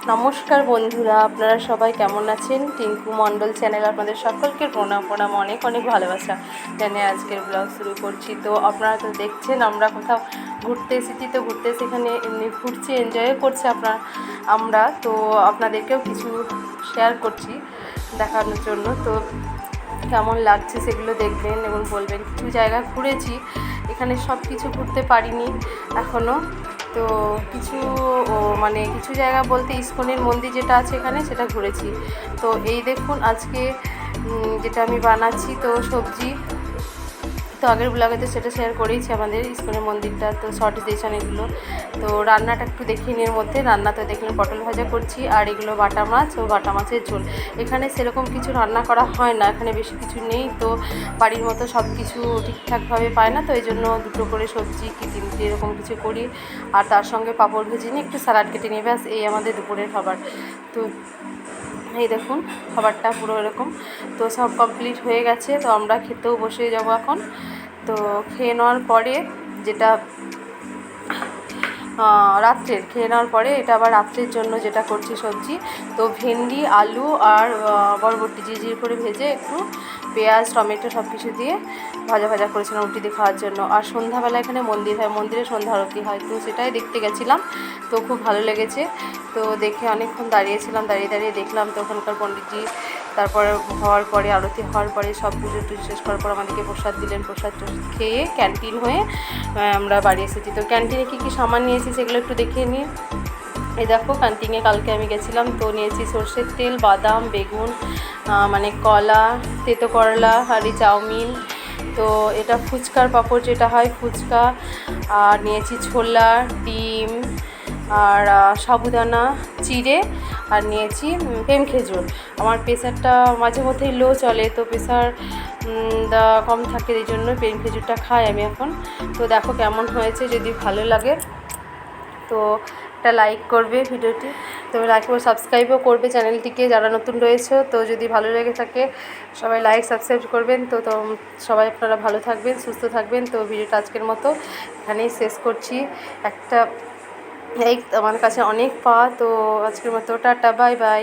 নমস্কার বন্ধুরা, আপনারা সবাই কেমন আছেন? টিঙ্কু মণ্ডল চ্যানেল আপনাদের সকলকে প্রণাম অনেক অনেক ভালোবাসা জানিয়ে আজকের ব্লগ শুরু করছি। তো আপনারা তো দেখছেন আমরা কোথাও ঘুরতে এসেছি, তো ঘুরতে সেখানে এমনি ঘুরছি, এনজয় করছি আমরা তো আপনাদেরকেও কিছু শেয়ার করছি দেখানোর জন্য। তো কেমন লাগছে সেগুলো দেখবেন এবং বলবেন। কিছু জায়গা ঘুরেছি, এখানে সব কিছু ঘুরতে পারিনি এখনও। তো কিছু জায়গা বলতে ইস্কনের মন্দির যেটা আছে এখানে, সেটা ঘুরেছি। তো এই দেখুন আজকে যেটা আমি বানাচ্ছি, তো সবজি তো আগের ব্লগে তো সেটা শেয়ার করেইছি, আমাদের ইস্কনের মন্দিরটা তো শর্টস দিয়েছেন এগুলো। তো রান্নাটা একটু দেখিয়ে নিয়ে মধ্যে রান্না তো দেখলেন, পটল ভাজা করছি, আর এগুলো বাটা মাছ ও বাটা মাছের ঝোল। এখানে সেরকম কিছু রান্না করা হয় না, এখানে বেশি কিছু নেই, তো বাড়ির মতো সব কিছু ঠিকঠাকভাবে পায় না, তো এই জন্য দুটো করে সবজি কি তিনটে এরকম কিছু করি, আর তার সঙ্গে পাঁপড় ভেজে নিয়ে একটু স্যালাড কেটে নিয়ে ব্যাস, এই আমাদের দুপুরের খাবার। তো এই দেখুন খাবারটা পুরো এরকম। তো সব কমপ্লিট হয়ে গেছে, তো আমরা খেতেও বসে যাব এখন। তো খেয়ে নেওয়ার পরে যেটা খেয়ে নেওয়ার পরে এটা আবার রাত্রের জন্য যেটা করছি সবজি, তো ভেন্ডি, আলু আর বরবটি ঝিঝির করে ভেজে একটু পেঁয়াজ, টমেটো সব কিছু দিয়ে ভাজা করেছিলাম রুটি দিয়ে খাওয়ার জন্য। আর সন্ধ্যাবেলা এখানে মন্দির হয়, মন্দিরে সন্ধ্যা আরতি হয়, তো সেটাই দেখতে গেছিলাম। তো খুব ভালো লেগেছে, তো দেখে অনেকক্ষণ দাঁড়িয়েছিলাম, দাঁড়িয়ে দেখলাম। তো ওখানকার পণ্ডিতজি তারপরে হওয়ার পরে, আরতি হওয়ার পরে সব পুজো টুজো শেষ করার পর আমাদেরকে প্রসাদ দিলেন। প্রসাদ খেয়ে ক্যান্টিন হয়ে আমরা বাড়ি এসেছি। তো ক্যান্টিনে কী সামান নিয়েছি সেগুলো একটু দেখিয়ে নিই। এই দেখো, ক্যান্টিনে কালকে আমি গেছিলাম, তো নিয়েছি সর্ষের তেল, বাদাম, বেগুন, কলা, তেতো করলা আর এই চাউমিন। তো এটা ফুচকার পাঁপড় যেটা হয় ফুচকা, আর নিয়েছি ছোলা, ডিম আর সাবুদানা চিড়ে, আর নিয়েছি প্রেম খেজুর। আমার প্রেশারটা মাঝে মধ্যেই লো চলে, তো প্রেশার কম থাকে, এই জন্য প্রেম খেজুরটা খাই আমি এখন। তো দেখো কেমন হয়েছে, যদি ভালো লাগে তো একটা লাইক করবে ভিডিওটি, তো লাইক করে সাবস্ক্রাইবও করবে চ্যানেলটিকে যারা নতুন রয়েছে। তো যদি ভালো লেগে থাকে সবাই লাইক সাবস্ক্রাইব করবেন। তো সবাই আপনারা ভালো থাকবেন, সুস্থ থাকবেন। তো ভিডিওটা আজকের মতো এখানেই শেষ করছি। আমার কাছে অনেক তো আজকের মতো টাটা, বাই বাই।